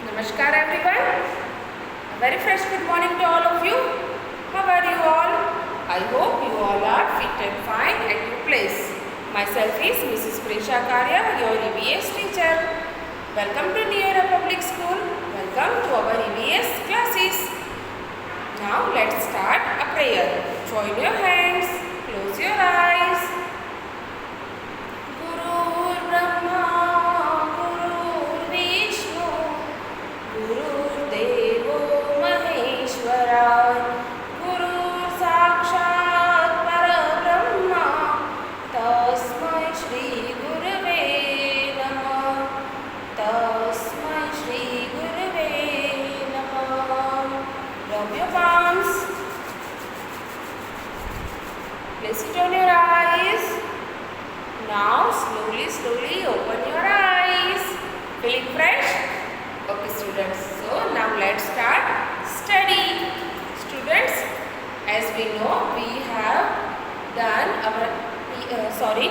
Namaskar everyone. A very fresh good morning to all of you. How are you all? I hope you all are fit and fine at your place. Myself is Mrs. Presha Karya, your EVS teacher. Welcome to New Era Public School. Welcome to our EVS classes. Now let's start a prayer. Join your hands. Close your eyes. Guru Brahma, Guru Vishnu, Guru Devo Maheshwara, Guru Sakshat Parabrahma, Tasmai Shri Gurave Namah, Tasmai Shri Gurave Namah. Rub your palms. Place it on your eyes. Now slowly open your eyes. Feeling fresh? Okay students, so now let's start study. Students, as we know we have done our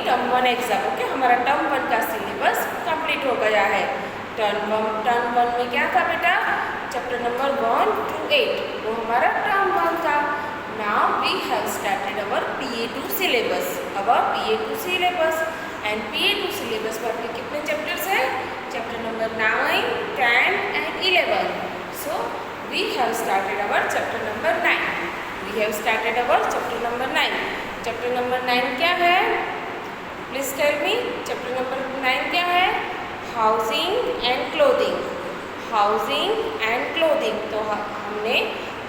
term 1 exam. Okay, हमारा term 1 का syllabus complete हो गया है. Term 1 में क्या था बेटा? Chapter number 1 to 8 वो हमारा टर्म 1 था. Now we have started our PA2 syllabus. Our PA2 syllabus and PA2 syllabus पर भी कितने चैप्टर्स हैं? Chapter number 9, 10 and 11. So we have started our chapter number 9. We have started our chapter number 9. Chapter number 9 क्या है? Please tell me. Chapter number 9 क्या है? Housing and clothing. Housing and clothing. तो हमने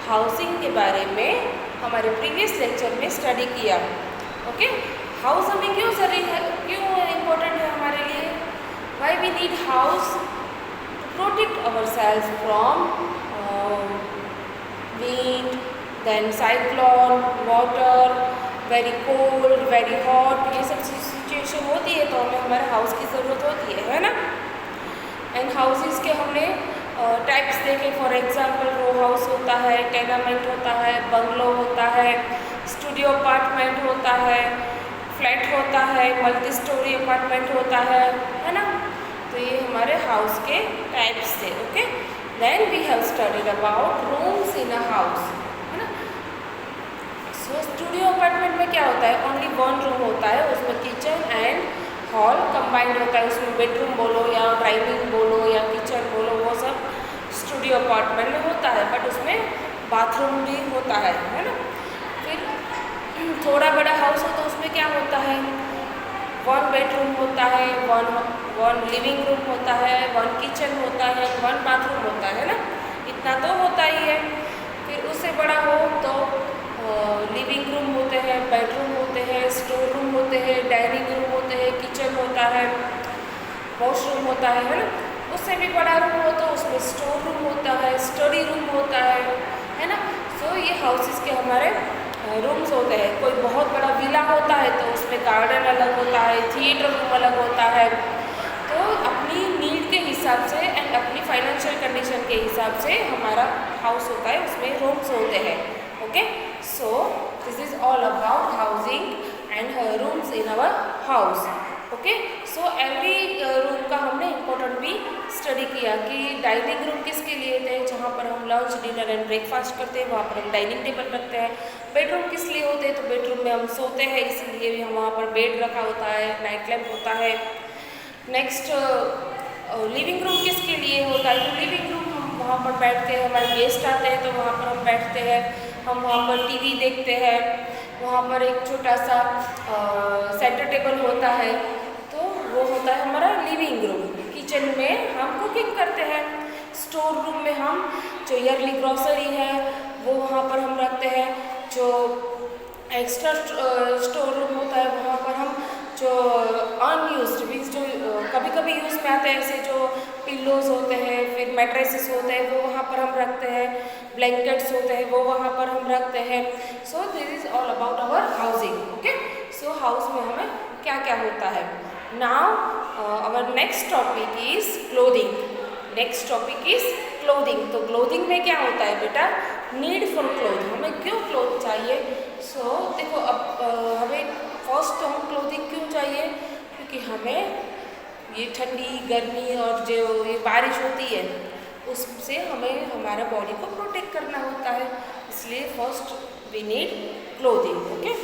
हाउसिंग के बारे में हमारे प्रीवियस लेक्चर में स्टडी किया. ओके, हाउस हमें क्यों इम्पोर्टेंट है हमारे लिए? Why we need house? To protect our self from wind, then cyclone, water, very cold, very hot, ये सब सिचुएशन होती है तो हमें हमारे हाउस की ज़रूरत होती है ना. एंड हाउसेस के हमने टाइप्स देखे. फॉर एग्जांपल रो हाउस होता है, टेनामेंट होता है, बंगलो होता है, स्टूडियो अपार्टमेंट होता है, फ्लैट होता है, मल्टी स्टोरी अपार्टमेंट होता है ना. तो ये हमारे हाउस के टाइप्स थे. Okay, then we have studied about rooms in a house, है ना. सो स्टूडियो अपार्टमेंट में क्या होता है? ओनली वन रूम होता है, उसमें किचन एंड हॉल कंबाइंड होता है. उसमें बेडरूम बोलो या ड्राइविंग बोलो या किचन बोलो, वो सब स्टूडियो अपार्टमेंट में होता है. बट उसमें बाथरूम भी होता है ना. फिर थोड़ा बड़ा हाउस हो तो उसमें क्या होता है? 1 बेडरूम होता है, वन लिविंग रूम होता है, 1 किचन होता है, 1 बाथरूम होता है ना. इतना तो होता ही है. फिर उससे बड़ा हो तो लिविंग रूम होते हैं, बेडरूम होते हैं, स्टोर रूम होते हैं, डाइनिंग रूम होते हैं, किचन होता है, वॉशरूम होता है ना. उससे भी बड़ा रूम हो तो उसमें स्टोर रूम होता है, स्टडी रूम होता है ना. सो ये हाउसेस के हमारे रूम्स होते हैं. कोई बहुत बड़ा विला होता है तो उसमें गार्डन अलग होता है, थिएटर रूम अलग होता है. तो अपनी नीड के हिसाब से एंड अपनी फाइनेंशियल कंडीशन के हिसाब से हमारा हाउस होता है, उसमें रूम्स होते हैं. Okay, so this is all about housing and rooms in our house. Okay, so every room का हमने इम्पोर्टेंट भी स्टडी किया कि डाइनिंग रूम किसके लिए थे? जहाँ पर हम लंच, डिनर एंड ब्रेकफास्ट करते हैं वहाँ पर हम डाइनिंग टेबल रखते हैं. बेडरूम किस लिए होते हैं? तो बेडरूम में हम सोते हैं, इसीलिए भी हम वहाँ पर बेड रखा होता है, नाइट लैम्प होता है. नेक्स्ट लिविंग रूम किसके लिए होता है? तो लिविंग रूम हम वहाँ पर बैठते हैं, हमारे गेस्ट आते हैं तो वहाँ पर हम बैठते हैं, हम वहाँ पर टीवी देखते हैं. वहाँ पर एक छोटा सा सेंटर टेबल होता है, तो वो होता है हमारा लिविंग रूम. किचन में हम कुकिंग करते हैं. स्टोर रूम में हम जो ईयरली ग्रॉसरी है वो वहाँ पर हम रखते हैं. जो एक्स्ट्रा स्टोर रूम होता है वहाँ पर हम जो अनयूज्ड मीन्स जो कभी कभी यूज़ में आते हैं, ऐसे जो पिल्लोज होते हैं, फिर मैट्रेसेस होते हैं, वो वहाँ पर हम रखते हैं. ब्लैंकेट्स होते हैं वो वहाँ पर हम रखते हैं. So this is all about our housing. Okay, so house में हमें क्या क्या होता है. Now our next topic is clothing. Next topic is clothing. तो क्लोथिंग में क्या होता है बेटा? Need for cloth. हमें क्यों क्लोथ चाहिए? सो देखो, अब हमें फर्स्ट तो हम क्लोथिंग क्यों चाहिए? क्योंकि हमें ये ठंडी गर्मी और जो ये बारिश होती है उससे हमें हमारा बॉडी को प्रोटेक्ट करना होता है, इसलिए first we need clothing. Okay.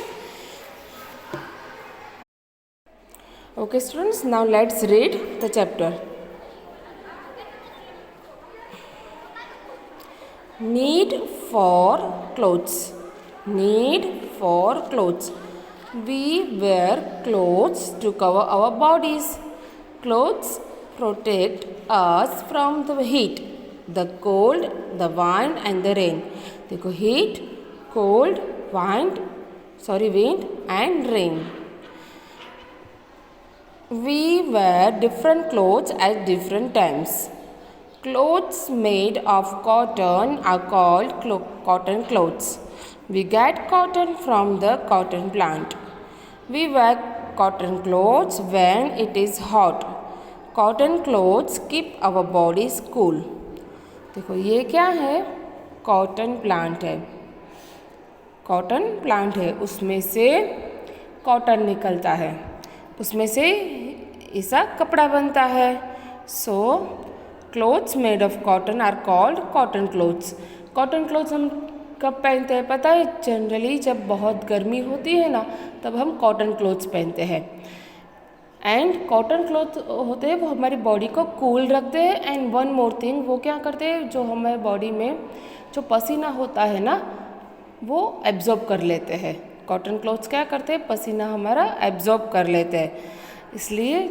Okay students, now let's read the chapter. Need for clothes. Need for clothes. We wear clothes to cover our bodies. Clothes protect us from the heat, the cold, the wind and the rain. देखो heat, cold, wind and rain. We wear different clothes at different times. Clothes made of cotton are called cotton clothes. We get cotton from the cotton plant. We wear cotton clothes when it is hot. Cotton clothes keep our bodies cool. देखो ये क्या है? Cotton plant है. Cotton plant है, उसमें से cotton निकलता है, उसमें से ऐसा कपड़ा बनता है. So clothes made of cotton are called cotton clothes. Cotton clothes हम कब पहनते हैं पता है? जनरली जब बहुत गर्मी होती है ना, तब हम कॉटन क्लोथ्स पहनते हैं. एंड कॉटन क्लोथ होते हैं वो हमारी बॉडी को कूल रखते हैं. एंड वन मोर थिंग, वो क्या करते हैं, जो हमारे बॉडी में जो पसीना होता है ना, वो एब्जॉर्ब कर लेते हैं. कॉटन क्लोथ्स क्या करते हैं? पसीना हमारा एब्जॉर्ब कर लेते हैं. इसलिए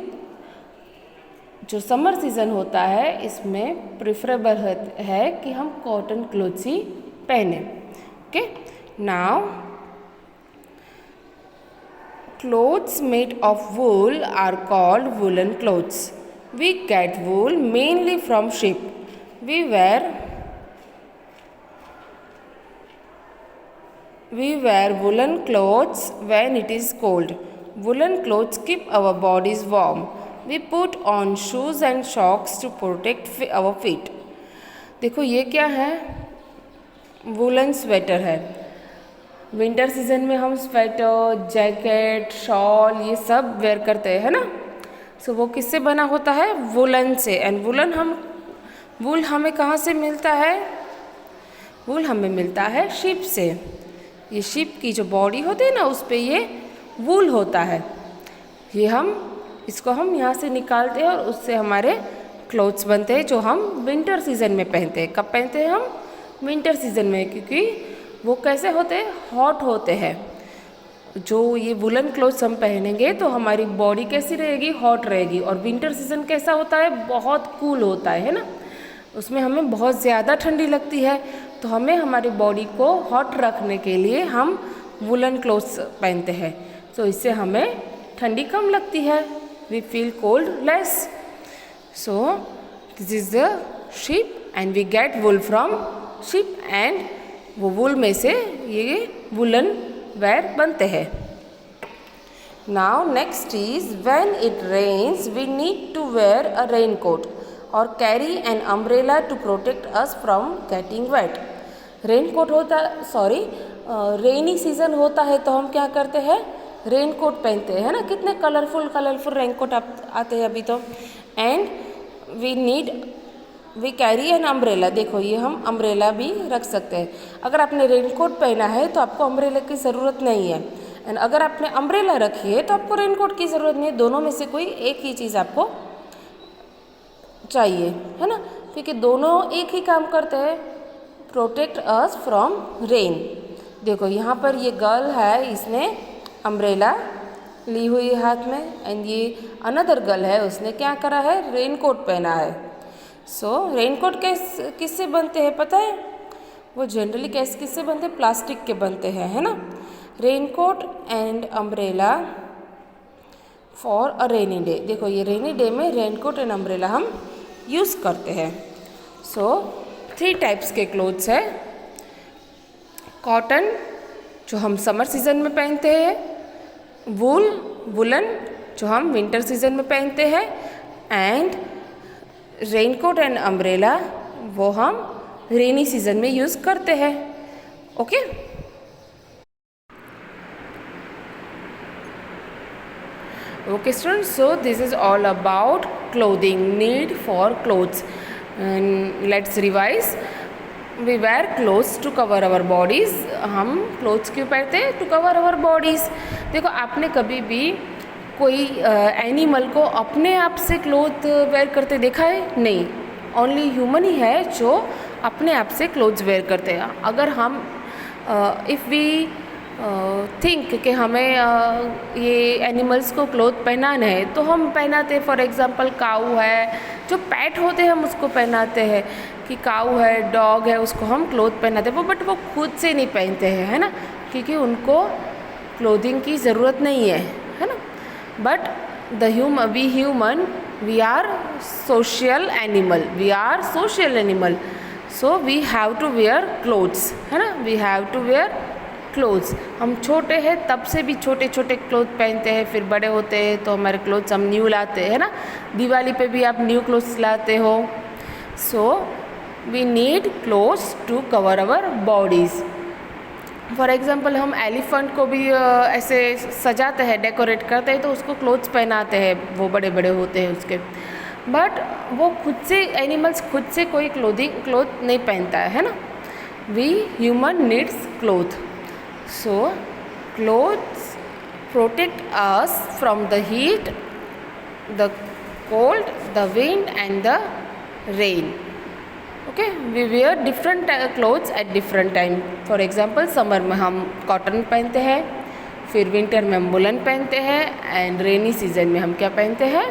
जो समर सीज़न होता है इसमें प्रिफरेबल है कि हम कॉटन क्लोथ्स ही पहने. Okay. Now clothes made of wool are called woollen clothes. We get wool mainly from sheep. We wear woolen clothes when it is cold. Woolen clothes keep our bodies warm. We put on shoes and socks to protect our feet. देखो ये क्या है? Woollen sweater है. Winter season में हम sweater, jacket, shawl ये सब where करते हैं ना. सो वो किससे बना होता है? वूलन से. एंड वूल हमें कहाँ से मिलता है? वूल हमें मिलता है शीप से. ये शीप की जो बॉडी होती है ना, उस पे ये वूल होता है. ये इसको हम यहाँ से निकालते हैं और उससे हमारे क्लोथ्स बनते हैं जो हम विंटर सीजन में पहनते हैं. कब पहनते हैं हम? विंटर सीजन में, क्योंकि वो कैसे होते हैं? हॉट होते हैं. जो ये वुलन क्लोथ्स हम पहनेंगे तो हमारी बॉडी कैसी रहेगी? हॉट रहेगी. और विंटर सीजन कैसा होता है? बहुत कूल होता है ना. उसमें हमें बहुत ज़्यादा ठंडी लगती है, तो हमें हमारी बॉडी को हॉट रखने के लिए हम वुलन क्लोथ्स पहनते हैं. तो इससे हमें ठंडी कम लगती है. We feel cold less. So this is the sheep and we get wool from sheep. And वो वूल में से ये वुलन वेयर बनते हैं. Now next is when it rains we need to wear a raincoat और carry an umbrella to protect us from getting wet. Raincoat rainy season होता है तो हम क्या करते हैं? रेन कोट पहनते हैं ना. कितने कलरफुल रेन कोट आते हैं अभी तो. And we carry an umbrella. देखो ये हम अम्ब्रेला भी रख सकते हैं. अगर आपने रेन कोट पहना है तो आपको अम्ब्रेला की ज़रूरत नहीं है. एंड अगर आपने अम्ब्रेला रखी है तो आपको रेन कोट की ज़रूरत नहीं है. दोनों में से कोई एक ही चीज़ आपको चाहिए, है ना. क्योंकि दोनों एक ही काम करते हैं, प्रोटेक्ट अस फ्रॉम रेन. देखो यहाँ पर ये गर्ल है, इसने अम्ब्रेला ली हुई है हाथ में. एंड ये अनदर गर्ल है, उसने क्या करा है? रेन कोट पहना है. सो रेन कोट किससे बनते हैं पता है? वो जनरली किससे बनते हैं? प्लास्टिक के बनते हैं, है ना. Rain coat and umbrella for a rainy day. देखो ये रेनी डे में रेन कोट एंड अम्ब्रेला हम यूज़ करते हैं. सो 3 टाइप्स के क्लोथ्स है. कॉटन जो हम समर सीज़न में पहनते हैं, वुलन जो हम विंटर सीज़न में पहनते हैं, and rain coat and umbrella वो हम रेनी सीज़न में यूज़ करते हैं. Okay. Okay students, so this is all about clothing, need for clothes. Let's revise. We wear clothes to cover our bodies. हम clothes क्यों पहनते हैं? To cover our bodies. देखो, आपने कभी भी कोई एनिमल को अपने आप से क्लोथ वेयर करते देखा है? नहीं, ओनली ह्यूमन ही है जो अपने आप से क्लोथ्स वेयर करते हैं। अगर हम इफ़ वी थिंक कि हमें ये एनिमल्स को क्लोथ पहनाना है तो हम पहनाते हैं। फॉर एग्ज़ाम्पल काऊ है, जो पैट होते हैं हम उसको पहनाते हैं, कि काऊ है, डॉग है, उसको हम क्लोथ पहनाते हैं। बट वो खुद से नहीं पहनते हैं, है ना, क्योंकि उनको क्लोथिंग की ज़रूरत नहीं है ना। But we human we are social animal, so we have to wear clothes, है ना। We have to wear clothes. हम छोटे हैं तब से भी छोटे छोटे क्लोथ पहनते हैं, फिर बड़े होते हैं तो हमारे क्लोथ्स हम न्यू लाते हैं, है ना। दिवाली पे भी आप न्यू क्लोथ्स लाते हो। So we need clothes to cover our bodies. For example हम एलिफेंट को भी ऐसे सजाते हैं, डेकोरेट करते हैं, तो उसको क्लोथ्स पहनाते हैं, वो बड़े बड़े होते हैं उसके। बट वो खुद से एनिमल्स खुद से कोई क्लोथ नहीं पहनता है ना। We human needs cloth. So clothes protect us from the heat, the cold, the wind and the rain. Okay, we wear different clothes at different time. For example summer में हम cotton पहनते हैं, फिर winter में हम woollen पहनते हैं, and rainy season में हम क्या पहनते हैं?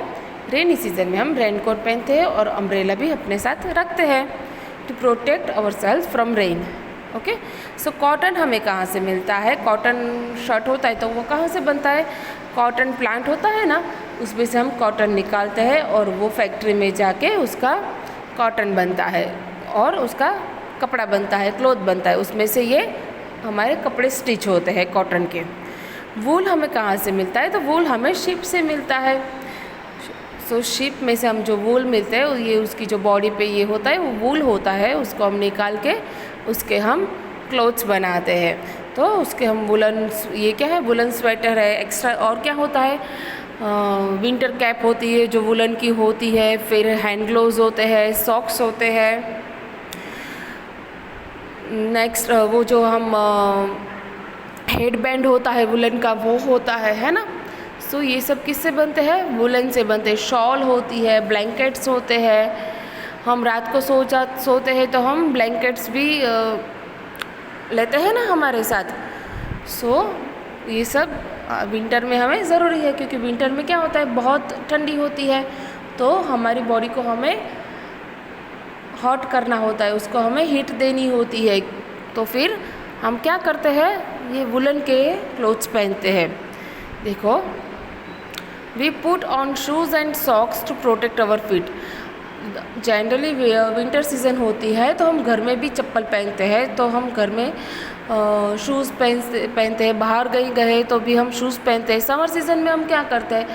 रेनी सीज़न में हम रेन कोट पहनते हैं और अम्ब्रेला भी अपने साथ रखते हैं to protect our self from rain. Okay, so cotton हमें कहाँ से मिलता है? कॉटन शर्ट होता है तो वो कहाँ से बनता है? कॉटन प्लांट होता है ना, उसमें से हम कॉटन निकालते हैं और वो फैक्ट्री में जाके उसका कॉटन बनता है और उसका कपड़ा बनता है, क्लोथ बनता है, उसमें से ये हमारे कपड़े स्टिच होते हैं कॉटन के। वूल हमें कहाँ से मिलता है? तो वूल हमें शिप से मिलता है। सो शिप में से हम जो वूल मिलते हैं, ये उसकी जो बॉडी पे ये होता है वो वूल होता है, उसको हम निकाल के उसके हम क्लोथ्स बनाते हैं। तो उसके हम वुलन, ये क्या है? वुलन स्वेटर है। एक्स्ट्रा और क्या होता है? विंटर कैप होती है जो वुलन की होती है, फिर हैंड ग्लोव्स होते हैं, सॉक्स होते हैं। नेक्स्ट वो जो हम हेड बैंड होता है वुलन का, वो होता है ना। सो ये सब किससे बनते हैं? वुलन से बनते हैं। शॉल होती है, ब्लैंकेट्स होते हैं। हम रात को सोते हैं तो हम ब्लैंकेट्स भी लेते हैं ना हमारे साथ। सो ये सब विंटर में हमें ज़रूरी है, क्योंकि विंटर में क्या होता है? बहुत ठंडी होती है, तो हमारी बॉडी को हमें हॉट करना होता है, उसको हमें हीट देनी होती है। तो फिर हम क्या करते हैं? ये वुलन के क्लोथ्स पहनते हैं। देखो, we put on shoes and socks to protect our feet. Generally winter season होती है तो हम घर में भी चप्पल पहनते हैं, तो हम घर में शूज़ पहनते हैं। बाहर गए तो भी हम शूज़ पहनते हैं। समर सीज़न में हम क्या करते हैं?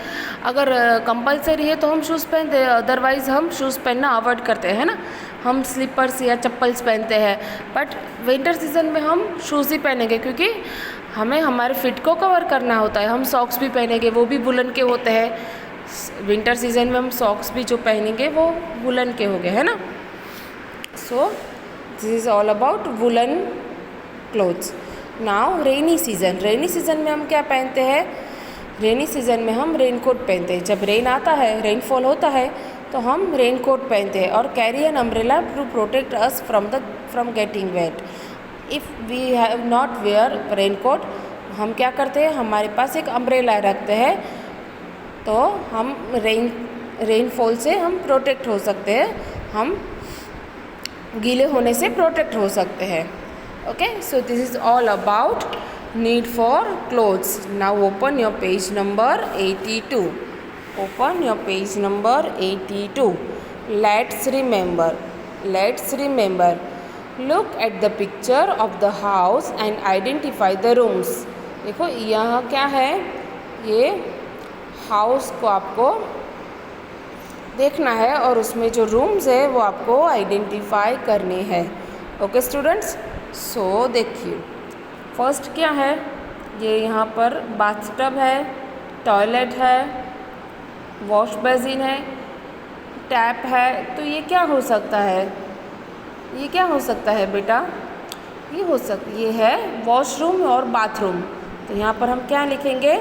अगर कंपलसरी है तो हम शूज़ पहनते हैं, अदरवाइज़ हम शूज़ पहनना अवॉइड करते हैं ना। हम स्लीपर्स या चप्पल्स पहनते हैं। बट विंटर सीज़न में हम शूज़ ही पहनेंगे, क्योंकि हमें हमारे फिट को कवर करना होता है। हम सॉक्स भी पहनेंगे, वो भी वुलन के होते हैं। विंटर सीज़न में हम सॉक्स भी जो पहनेंगे वो वुलन के हो गए, है ना। सो this is all about woollen clothes. Now rainy season में हम क्या पहनते हैं? रेनी सीज़न में हम रेन कोट पहनते हैं। जब रेन आता है, रेनफॉल होता है, तो हम रेन कोट पहनते हैं और carry an umbrella to protect us from getting wet. If we have not wear rain coat, हम क्या करते हैं? हमारे पास एक अम्ब्रेला रखते हैं, तो हम रेनफॉल से हम प्रोटेक्ट हो सकते हैं, हम गीले होने से प्रोटेक्ट हो सकते हैं। Okay, so this is all about need for clothes. Now open your page number 82. Open your page number 82. Let's remember. Look at the picture of the house and identify the rooms. देखो यहाँ क्या है? ये house को आपको देखना है और उसमें जो रूम्स है वो आपको आइडेंटिफाई करने हैं। ओके स्टूडेंट्स, सो देखिए फर्स्ट क्या है? ये यहाँ पर बाथटब है, टॉयलेट है, वॉश बेसिन है, टैप है, तो ये क्या हो सकता है? ये क्या हो सकता है बेटा? ये है वॉशरूम और बाथरूम। तो यहाँ पर हम क्या लिखेंगे?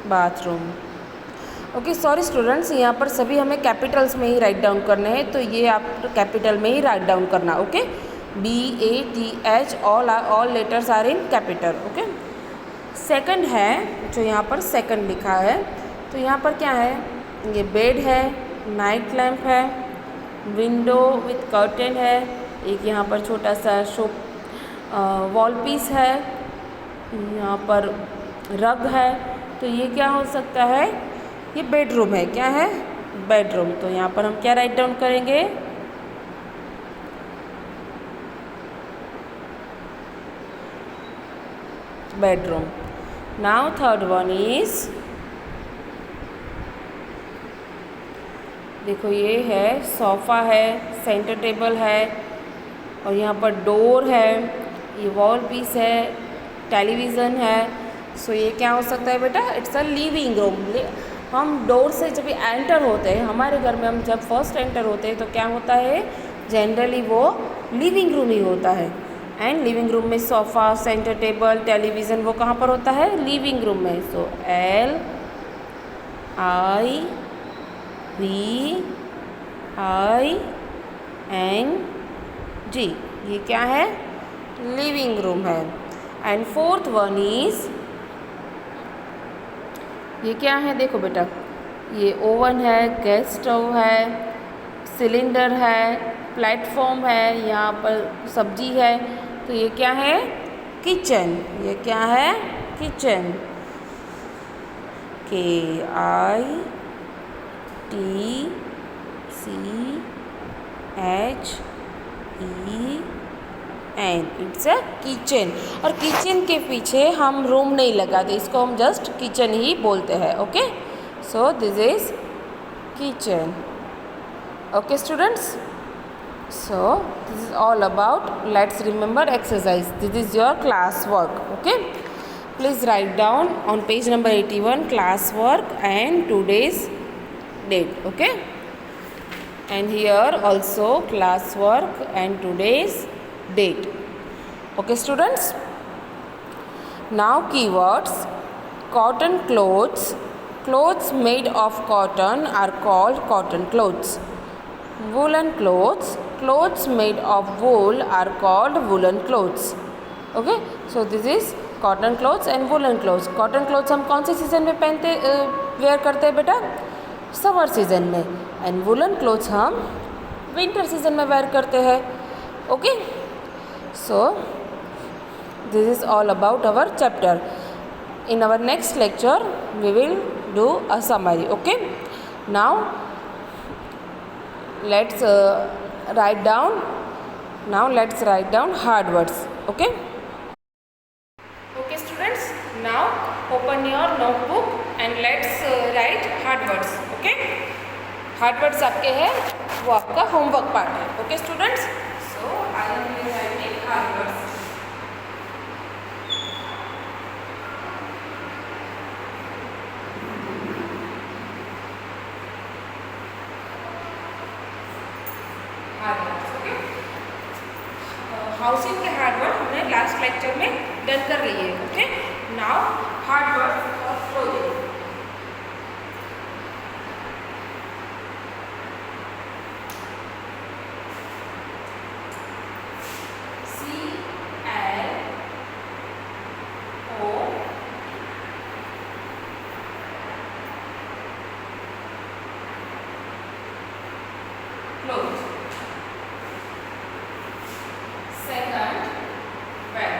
बाथरूम। ओके, सॉरी स्टूडेंट्स, यहाँ पर सभी हमें कैपिटल्स में ही राइट डाउन करने हैं, तो ये आप कैपिटल में ही राइट डाउन करना। Okay, BATH all letters are in capital. Okay, second है जो यहाँ पर सेकंड लिखा है, तो यहाँ पर क्या है? ये बेड है, नाइट लैम्प है, विंडो विथ कर्टेन है, एक यहाँ पर छोटा सा शो वॉल पीस है, यहाँ पर रग है। तो ये क्या हो सकता है? ये बेडरूम है। क्या है? बेडरूम। तो यहाँ पर हम क्या राइट डाउन करेंगे? Bedroom. Now third one is, देखो ये है सोफ़ा है, सेंटर टेबल है, और यहाँ पर डोर है, ये वॉल पीस है, टेलीविज़न है। सो ये क्या हो सकता है बेटा? It's a living room. हम डोर से जब एंटर होते हैं, हमारे घर में हम जब फर्स्ट एंटर होते हैं तो क्या होता है? जनरली वो लिविंग रूम ही होता है। एंड लिविंग रूम में सोफ़ा, सेंटर टेबल, टेलीविज़न वो कहाँ पर होता है? लिविंग रूम में। सो LIVING, ये क्या है? लिविंग रूम है। एंड फोर्थ वन इज़, ये क्या है? देखो बेटा, ये ओवन है, गैस स्टोव है, सिलेंडर है, प्लेटफॉर्म है, यहाँ पर सब्जी है। तो ये क्या है? किचन। ये क्या है? Kitchen. KITCHEN, it's a kitchen. और किचन के पीछे हम रूम नहीं लगाते, इसको हम जस्ट किचन ही बोलते हैं। Okay, so this is kitchen. Okay students, so this is all about, let's remember exercise. This is your class work. Okay, please write down on page number 81 class work and today's date. Okay, and here also class work and today's date. Okay students, now keywords. Cotton clothes. Clothes made of cotton are called cotton clothes. Woolen clothes. Clothes made of wool are called woolen clothes. Okay, so this is cotton clothes and woolen clothes. Cotton clothes हम कौन से season में पहनते where करते हैं बेटा? Summer season में। And woollen clothes हम विंटर सीज़न में वेयर करते हैं। Okay, so this is all about our chapter. In our next lecture we will do a summary. Okay, now let's write down hard words. Okay, students, now open your notebook and let's write hard words. Okay, hard words आपके हैं, वो आपका homework part है. Okay students, so I am writing hard words. Housing के hard work हमने last lecture में done कर लिए. Okay, now hard work of clothing. Clothes. Second, bed.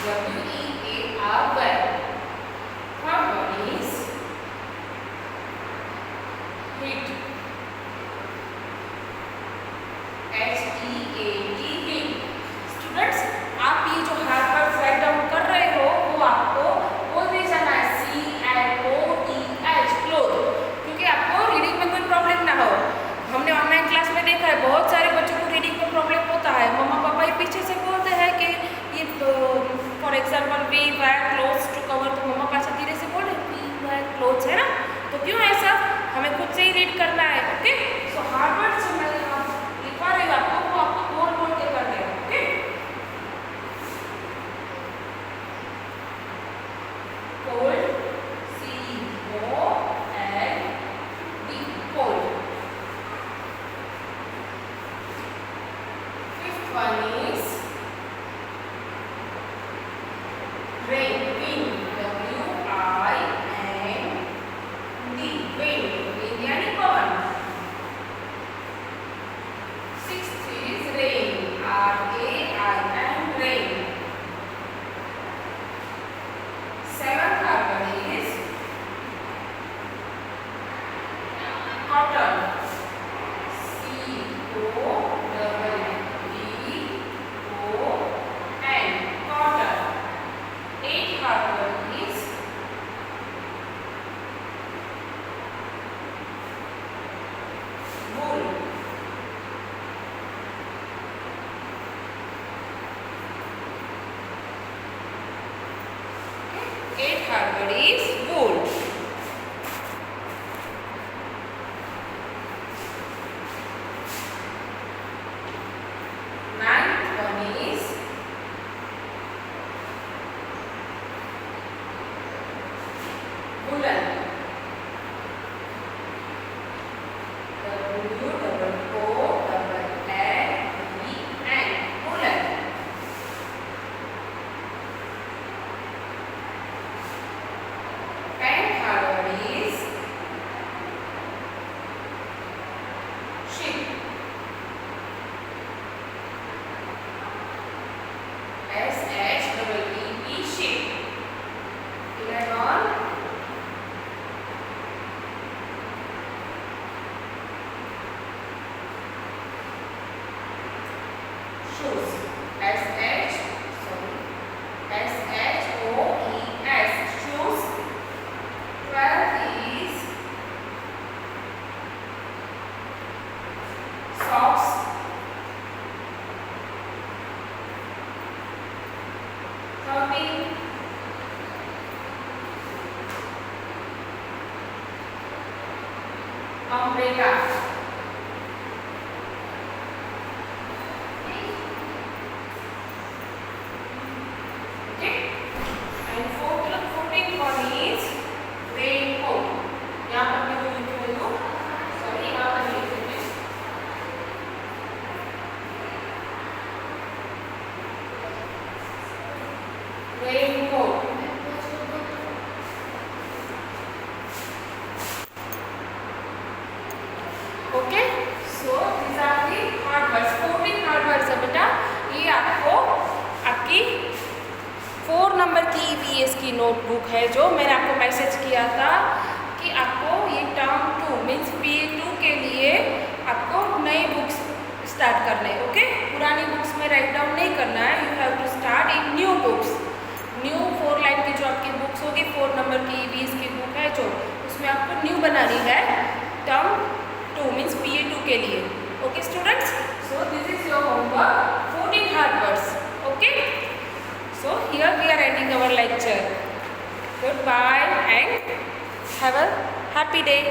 WEAR, bed. Third one is heat. HEAT, heat. Students, आप ये जो hard word write down कर रहे हो वो आपको बोल दिया जाना है CLOTH, क्योंकि आपको रीडिंग तो क्यों है सब? हमें खुद से ही रीड करना है। ओके, सो हार्ड वर्ड्स जो मैं यहाँ लिखवा रही हूँ आपको, वो आपको बोल बोल के करने हैं। Okay, cold, COLD, cold. Fifth one is rain, wind, WIND, wind, wind यानी पवन। Sixth is rain, RAIN, rain। Seventh word is cotton, COTTON, cotton। Eighth word is wool, eighth word is wool। Ninth one is woolen, WOOLLEN, woolen। Tenth word is ship, SHEEP, ship। 11 shoes, SHOES, shoes। 12 is socks, umbrella। Okay, and 14th one is raincoat। यहाँ पर मैं लिख रही हूँ, sorry यहाँ पर लिख रही हूँ raincoat। Okay, so these are the hard words। 14 hard words है बेटा। ये आपको आपकी 4 नंबर की EVS की नोटबुक है, जो मैंने आपको मैसेज किया था कि आपको ये टर्म 2 मीन्स PA2 के लिए आपको नई बुक्स स्टार्ट करने। ओके, पुरानी बुक्स में राइट डाउन नहीं करना है, you have to start in new books. New 4 line की जो आपकी बुक्स होगी, 4 नंबर की EVS की बुक है जो, उसमें आपको न्यू बनानी है टर्म 2 मीन्स PA2 के लिए। Okay students, so this is your homework 14 hard words। Okay, so here we are ending our lecture। Goodbye and have a happy day।